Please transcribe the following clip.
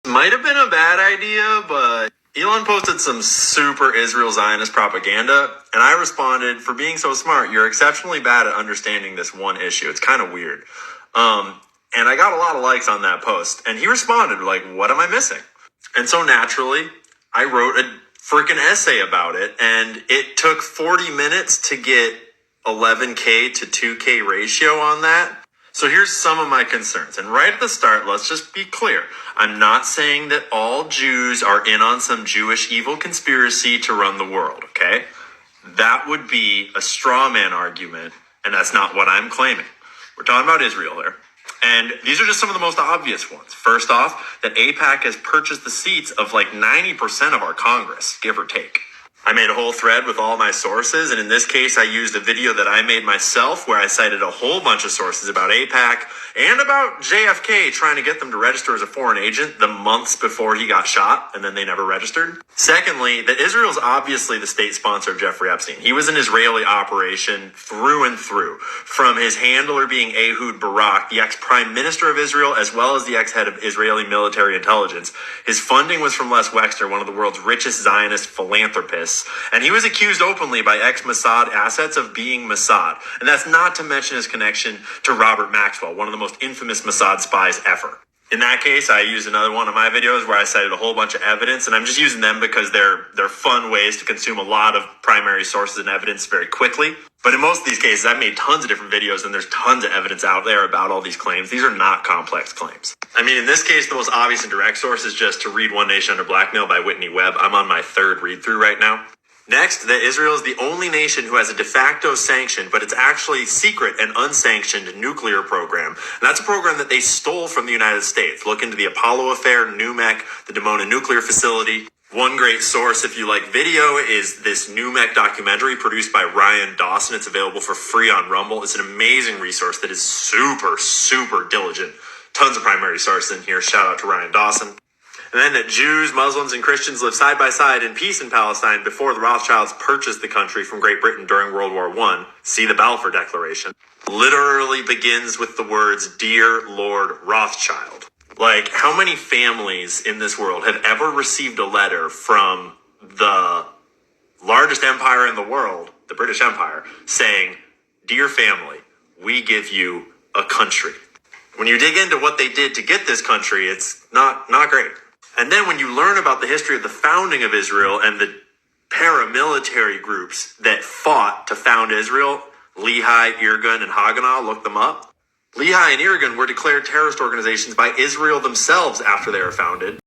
Might have been a bad idea, but Elon posted some super Israel Zionist propaganda, and I responded, for being so smart, you're exceptionally bad at understanding this one issue. It's kind of weird. And I got a lot of likes on that post, and he responded, like, what am I missing? And so naturally, I wrote a freaking essay about it, and it took 40 minutes to get 11K to 2K ratio on that. So here's some of my concerns. And right at the start, let's just be clear. I'm not saying that all Jews are in on some Jewish evil conspiracy to run the world, okay? That would be a straw man argument, and that's not what I'm claiming. We're talking about Israel here. And these are just some of the most obvious ones. First off, that AIPAC has purchased the seats of like 90% of our Congress, give or take. I made a whole thread with all my sources, and in this case, I used a video that I made myself where I cited a whole bunch of sources about AIPAC and about JFK trying to get them to register as a foreign agent the months before he got shot, and then they never registered. Secondly, that Israel's obviously the state sponsor of Jeffrey Epstein. He was an Israeli operation through and through, from his handler being Ehud Barak, the ex-prime minister of Israel, as well as the ex-head of Israeli military intelligence. His funding was from Les Wexner, one of the world's richest Zionist philanthropists. And he was accused openly by ex-Mossad assets of being Mossad. And that's not to mention his connection to Robert Maxwell, one of the most infamous Mossad spies ever. In that case, I used another one of my videos where I cited a whole bunch of evidence, and I'm just using them because they're fun ways to consume a lot of primary sources and evidence very quickly. But in most of these cases, I've made tons of different videos, and there's tons of evidence out there about all these claims. These are not complex claims. I mean, in this case, the most obvious and direct source is just To Read One Nation Under Blackmail by Whitney Webb. I'm on my third read-through right now. Next, that Israel is the only nation who has a de facto sanctioned, but it's actually secret and unsanctioned nuclear program. And that's a program that they stole from the United States. Look into the Apollo affair, NUMEC, the Dimona nuclear facility. One great source, if you like video, is this NUMEC documentary produced by Ryan Dawson. It's available for free on Rumble. It's an amazing resource that is super, super diligent. Tons of primary sources in here. Shout out to Ryan Dawson. And then that Jews, Muslims, and Christians lived side by side in peace in Palestine before the Rothschilds purchased the country from Great Britain during World War I. See the Balfour Declaration. Literally begins with the words, "Dear Lord Rothschild." Like, how many families in this world have ever received a letter from the largest empire in the world, the British Empire, saying, "Dear family, we give you a country"? When you dig into what they did to get this country, it's not great. And then when you learn about the history of the founding of Israel and the paramilitary groups that fought to found Israel, Lehi, Irgun, and Haganah, look them up. Lehi and Irgun were declared terrorist organizations by Israel themselves after they were founded.